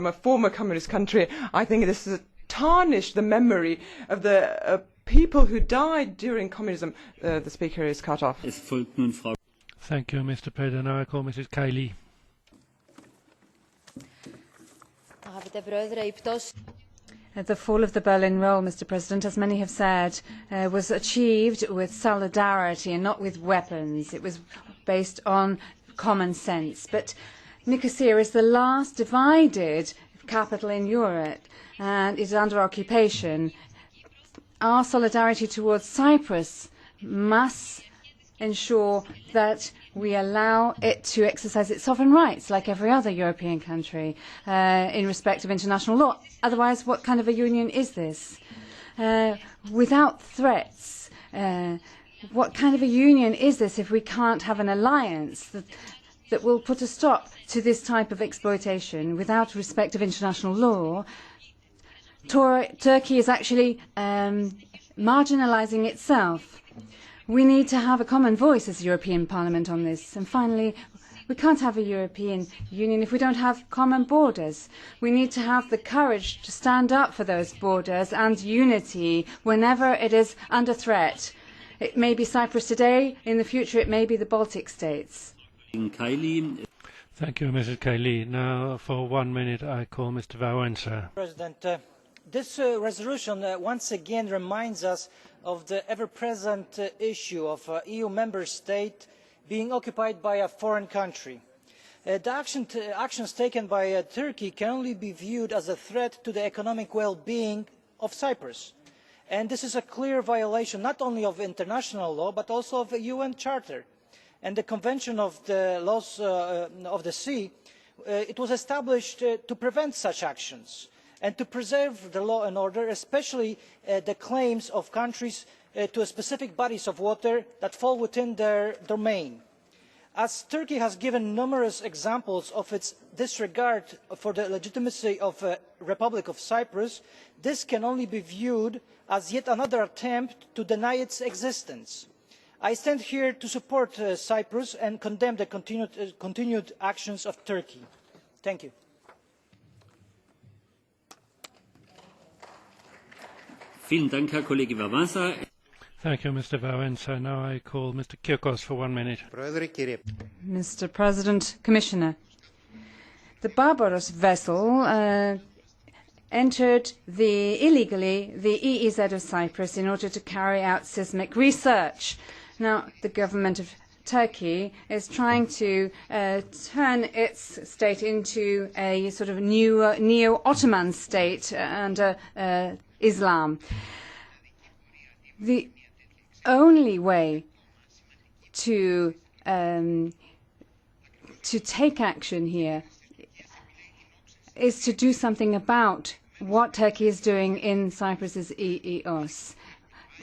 a former communist country. I think this has tarnished the memory of the people who died during communism. The speaker is cut off. Thank you, Mr. President. Now I call Mrs. Kylie. The fall of the Berlin Wall, Mr. President, as many have said, was achieved with solidarity and not with weapons. It was based on common sense. But Nicosia is the last divided capital in Europe and is under occupation. Our solidarity towards Cyprus must ensure that we allow it to exercise its sovereign rights like every other European country in respect of international law. Otherwise, what kind of a union is this? Without threats, what kind of a union is this if we can't have an alliance that will put a stop to this type of exploitation without respect of international law? Turkey is actually marginalising itself. We need to have a common voice as the European Parliament on this. And finally, we can't have a European Union if we don't have common borders. We need to have the courage to stand up for those borders and unity whenever it is under threat. It may be Cyprus today, in the future it may be the Baltic states. Thank you, Mrs. Kaili. Now, for 1 minute, I call Mr. Wałęsa. President, this resolution once again reminds us of the ever-present issue of an EU member state being occupied by a foreign country. The actions taken by Turkey can only be viewed as a threat to the economic well-being of Cyprus. And this is a clear violation not only of international law but also of the UN Charter and the Convention of the Laws of the Sea. It was established to prevent such actions and to preserve the law and order, especially the claims of countries to specific bodies of water that fall within their domain. As Turkey has given numerous examples of its disregard for the legitimacy of the Republic of Cyprus, this can only be viewed as yet another attempt to deny its existence. I stand here to support Cyprus and condemn the continued actions of Turkey. Thank you. Thank you, Mr. Wałęsa. Now I call Mr. Kirkos for 1 minute. Mr. President, Commissioner, the Barbaros vessel entered illegally the EEZ of Cyprus in order to carry out seismic research. Now, the government of Turkey is trying to turn its state into a sort of new neo-Ottoman state under Islam. The only way to take action here is to do something about what Turkey is doing in Cyprus's EEOS.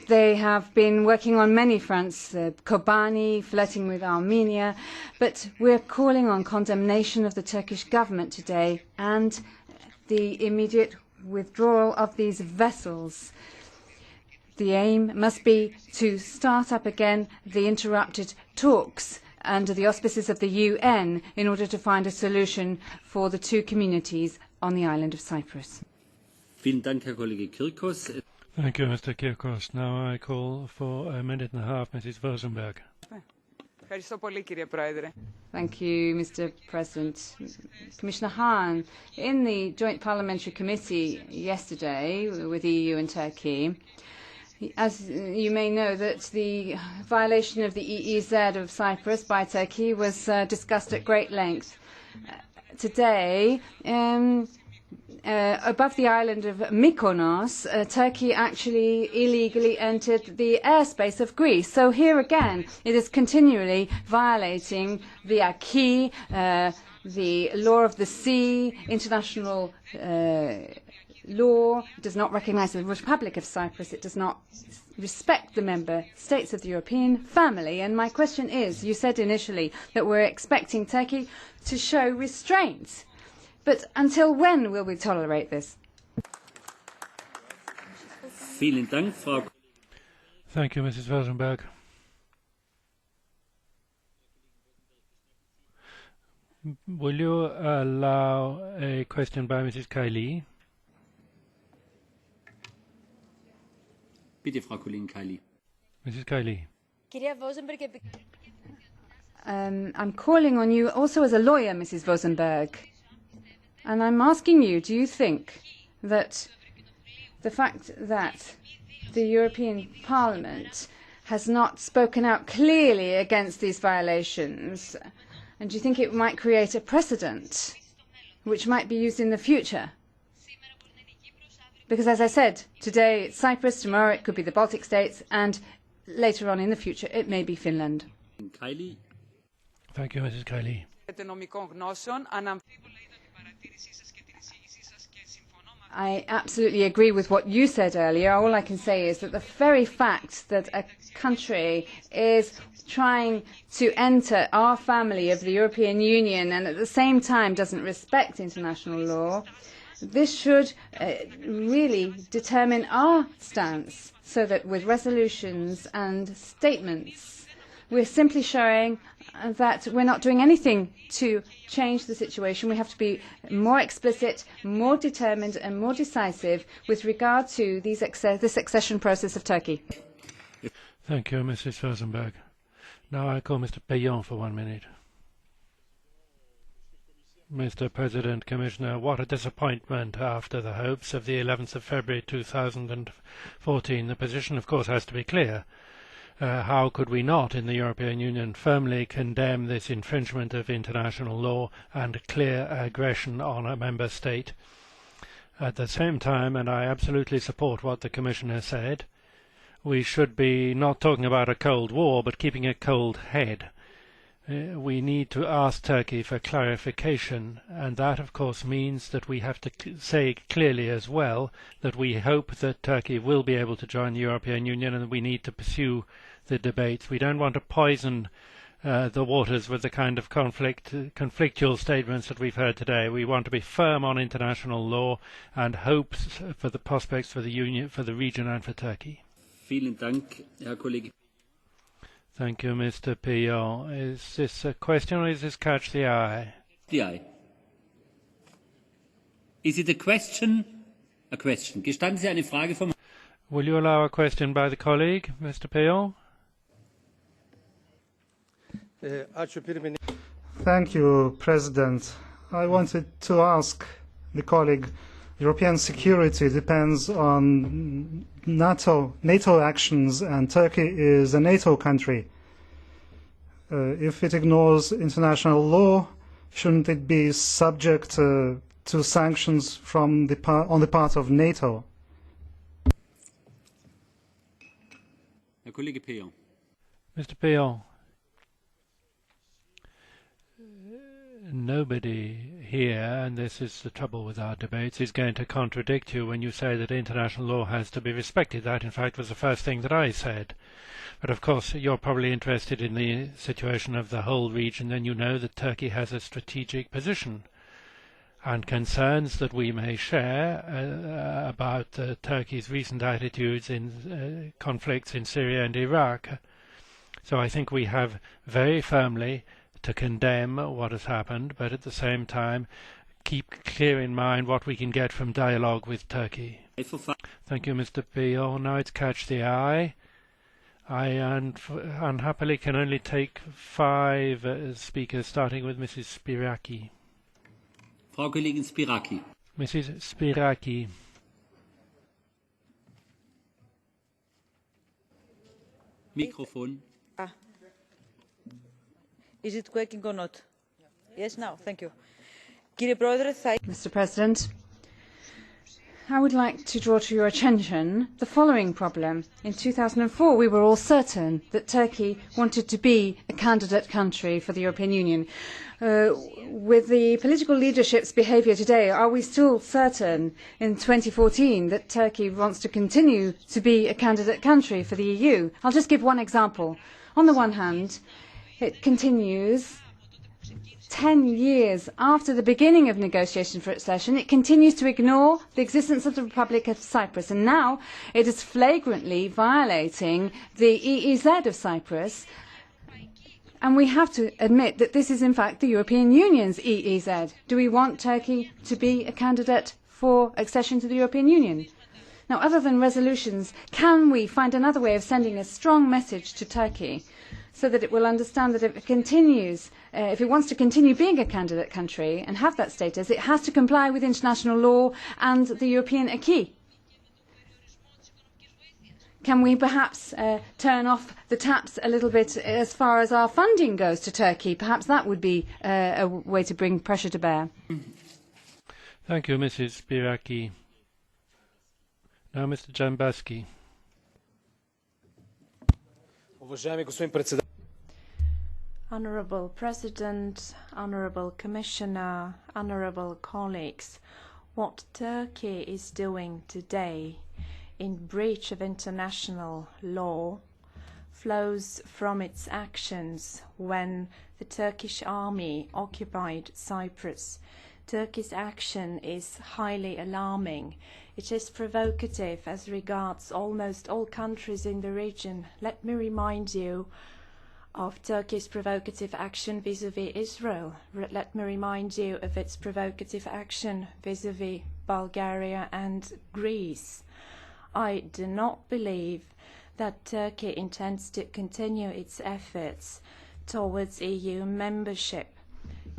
They have been working on many fronts, Kobani, flirting with Armenia, but we're calling on condemnation of the Turkish government today and the immediate withdrawal of these vessels. The aim must be to start up again the interrupted talks under the auspices of the UN in order to find a solution for the two communities on the island of Cyprus. Thank you, Mr. Kirkos. Now I call for 1.5 minutes, Mrs. Vosenberg. Thank you, Mr. President. Commissioner Hahn, in the Joint Parliamentary Committee yesterday with the EU and Turkey, as you may know, that the violation of the EEZ of Cyprus by Turkey was discussed at great length. Today, above the island of Mykonos, Turkey actually illegally entered the airspace of Greece. So here again, it is continually violating the acquis, the law of the sea, international law. It does not recognise the Republic of Cyprus. It does not respect the member states of the European family. And my question is, you said initially that we're expecting Turkey to show restraint. But until when will we tolerate this? Thank you, Mrs. Vosenberg. Will you allow a question by Mrs. Kaili? Bitte, Frau Kollegin Kaili. Mrs. Kaili. I'm calling on you also as a lawyer, Mrs. Vosenberg. And I'm asking you, do you think that the fact that the European Parliament has not spoken out clearly against these violations, and do you think it might create a precedent which might be used in the future? Because as I said, today it's Cyprus, tomorrow it could be the Baltic states, and later on in the future it may be Finland. Thank you, Mrs. Kelly. I absolutely agree with what you said earlier. All I can say is that the very fact that a country is trying to enter our family of the European Union and at the same time doesn't respect international law, this should really determine our stance, so that with resolutions and statements we're simply showing that we're not doing anything to change the situation. We have to be more explicit, more determined and more decisive with regard to this accession process of Turkey. Thank you, Mrs. Rosenberg. Now I call Mr. Payon for 1 minute. Mr. President, Commissioner, what a disappointment after the hopes of the 11th of February 2014. The position, of course, has to be clear. How could we not, in the European Union, firmly condemn this infringement of international law and clear aggression on a member state? At the same time, and I absolutely support what the Commissioner said, we should be not talking about a cold war, but keeping a cold head. We need to ask Turkey for clarification, and that, of course, means that we have to say clearly as well that we hope that Turkey will be able to join the European Union, and we need to pursue the debates. We don't want to poison the waters with the kind of conflictual statements that we've heard today. We want to be firm on international law and hopes for the prospects for the Union, for the region and for Turkey. Vielen Dank, Herr Kollege. Thank you, Mr. Pillon. Is this a question or is this catch the eye? The eye. Is it a question? A question. Gestatten Sie eine Frage vom... Will you allow a question by the colleague, Mr. Pillon? Thank you, President. I wanted to ask the colleague, European security depends on NATO actions, and Turkey is a NATO country. If it ignores international law, shouldn't it be subject to sanctions from on the part of NATO? Mr. Pillon, nobody here, and this is the trouble with our debates, is going to contradict you when you say that international law has to be respected. That, in fact, was the first thing that I said. But, of course, you're probably interested in the situation of the whole region, and you know that Turkey has a strategic position and concerns that we may share about Turkey's recent attitudes in conflicts in Syria and Iraq. So I think we have very firmly to condemn what has happened, but at the same time keep clear in mind what we can get from dialogue with Turkey. Thank you, Mr. Pillon. Now it's catch the eye. I unhappily can only take 5 speakers, starting with Mrs. Spiraki. Frau Kollegin Spiraki. Mrs. Spiraki. Mikrofon. Is it working or not? Yes, now. Thank you. Mr. President, I would like to draw to your attention the following problem. In 2004, we were all certain that Turkey wanted to be a candidate country for the European Union. With the political leadership's behaviour today, are we still certain in 2014 that Turkey wants to continue to be a candidate country for the EU? I'll just give one example. On the one hand, it continues 10 years after the beginning of negotiations for accession, it continues to ignore the existence of the Republic of Cyprus, and now it is flagrantly violating the EEZ of Cyprus, and we have to admit that this is in fact the European Union's EEZ. Do we want Turkey to be a candidate for accession to the European Union? Now, other than resolutions, can we find another way of sending a strong message to Turkey so that it will understand that if it continues, if it wants to continue being a candidate country and have that status, it has to comply with international law and the European acquis? Can we perhaps turn off the taps a little bit as far as our funding goes to Turkey? Perhaps that would be a way to bring pressure to bear. Thank you, Mrs. Spiraki. Now, Mr. Honourable President, Honourable Commissioner, Honourable colleagues, what Turkey is doing today in breach of international law flows from its actions when the Turkish army occupied Cyprus. Turkey's action is highly alarming. It is provocative as regards almost all countries in the region. Let me remind you of Turkey's provocative action vis-à-vis Israel. Let me remind you of its provocative action vis-à-vis Bulgaria and Greece. I do not believe that Turkey intends to continue its efforts towards EU membership.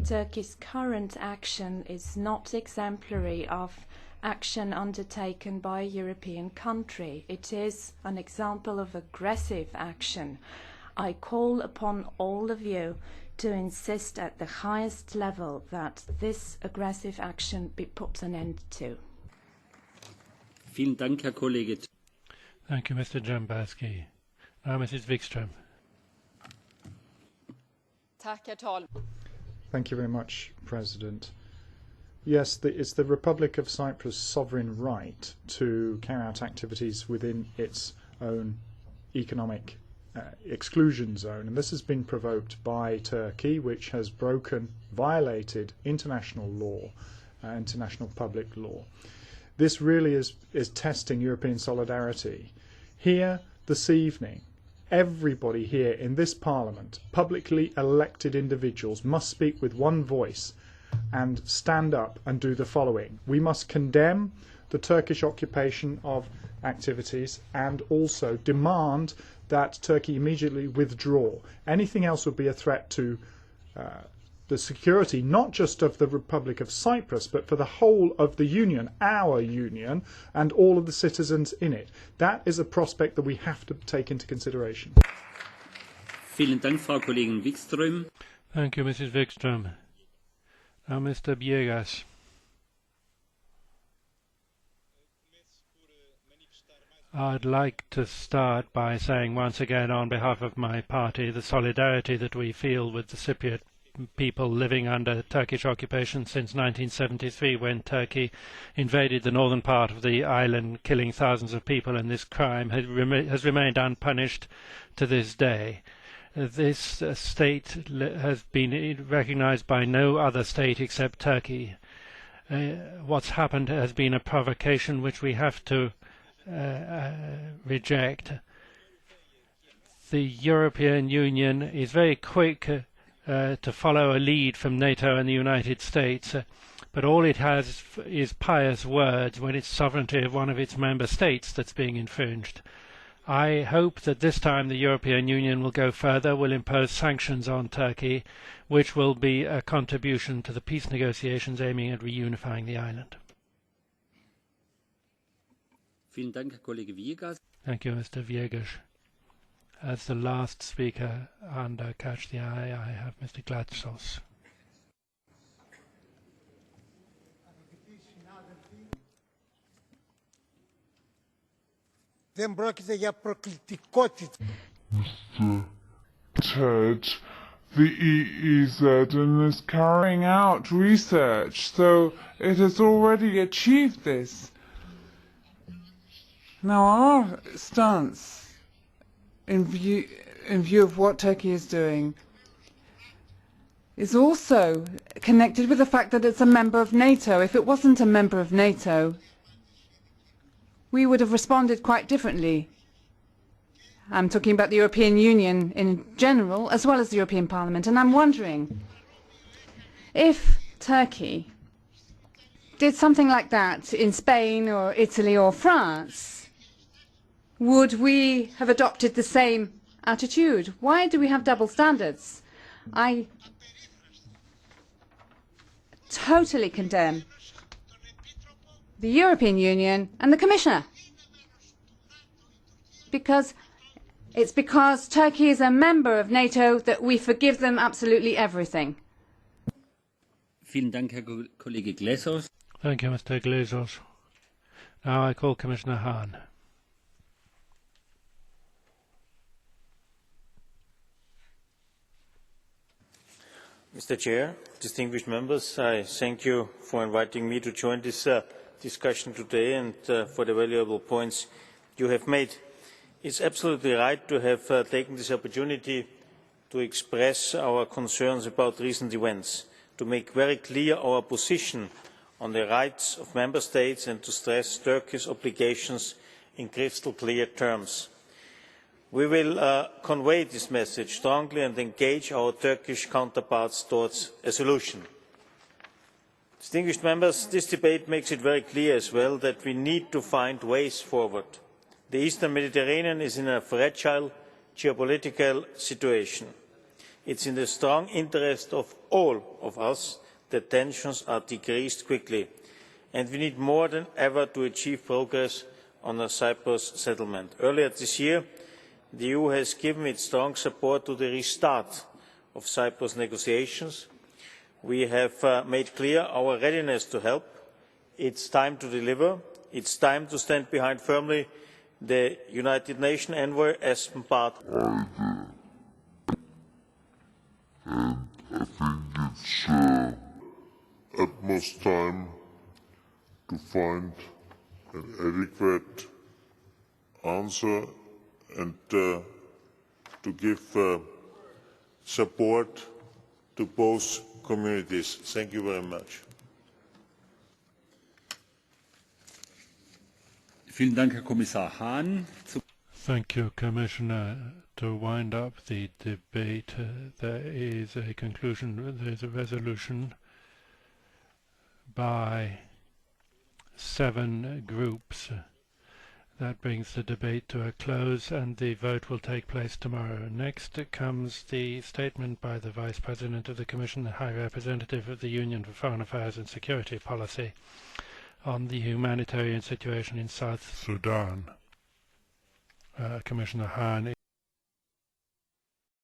Turkey's current action is not exemplary of action undertaken by a European country. It is an example of aggressive action. I call upon all of you to insist at the highest level that this aggressive action be put an end to. Vielen Dank, Herr Kollege. Thank you, Mr. Jambaski. Now, Mrs. Wikström. Thank you very much, President. Yes, it's the Republic of Cyprus' sovereign right to carry out activities within its own economic exclusion zone, and this has been provoked by Turkey, which has violated international law, international public law. This really is testing European solidarity. Here this evening, everybody here in this Parliament, publicly elected individuals, must speak with one voice and stand up and do the following. We must condemn the Turkish occupation of activities and also demand that Turkey immediately withdraw. Anything else would be a threat to the security, not just of the Republic of Cyprus, but for the whole of the Union, our Union, and all of the citizens in it. That is a prospect that we have to take into consideration. Vielen Dank, Frau Kollegin Wikström. Thank you, Mrs. Wikström. Now, Mr. Biegas. I'd like to start by saying once again on behalf of my party the solidarity that we feel with the Cypriot people living under Turkish occupation since 1973, when Turkey invaded the northern part of the island, killing thousands of people, and this crime has remained unpunished to this day. This state has been recognized by no other state except Turkey. What's happened has been a provocation which we have to reject. The European Union is very quick to follow a lead from NATO and the United States, but all it has is pious words when it's sovereignty of one of its member states that's being infringed. I hope that this time the European Union will go further, will impose sanctions on Turkey, which will be a contribution to the peace negotiations aiming at reunifying the island. Thank you, Mr. Viegas. As the last speaker under Catch the Eye, I have Mr. Gladsos. Δεν πρόκειται για προκλητικότητα. Mr. Ted, the EEZ is carrying out research, so it has already achieved this. Now our stance in view of what Turkey is doing is also connected with the fact that it's a member of NATO. If it wasn't a member of NATO, we would have responded quite differently. I'm talking about the European Union in general, as well as the European Parliament, and I'm wondering if Turkey did something like that in Spain or Italy or France, would we have adopted the same attitude? Why do we have double standards? I totally condemn the European Union and the Commissioner, because it's because Turkey is a member of NATO that we forgive them absolutely everything. Vielen Dank, Herr Kollege Glesos. Thank you, Mr. Glesos. Now I call Commissioner Hahn. Mr. Chair, distinguished members, I thank you for inviting me to join this discussion today and for the valuable points you have made. It's absolutely right to have taken this opportunity to express our concerns about recent events, to make very clear our position on the rights of member states and to stress Turkey's obligations in crystal clear terms. We will convey this message strongly and engage our Turkish counterparts towards a solution. Distinguished members, this debate makes it very clear as well that we need to find ways forward. The Eastern Mediterranean is in a fragile geopolitical situation. It's in the strong interest of all of us that tensions are decreased quickly, and we need more than ever to achieve progress on a Cyprus settlement. Earlier this year, the EU has given its strong support to the restart of Cyprus negotiations. We have made clear our readiness to help. It's time to deliver. It's time to stand behind firmly the United Nations envoy as part. And I think it's utmost time to find an adequate answer and to give support to both communities. Thank you very much. Vielen Dank, Herr Kommissar Hahn. Thank you, Commissioner. To wind up the debate, there is a conclusion, there is a resolution by 7 groups. That brings the debate to a close and the vote will take place tomorrow. Next comes the statement by the Vice President of the Commission, the High Representative of the Union for Foreign Affairs and Security Policy, on the humanitarian situation in South Sudan. Commissioner Hahn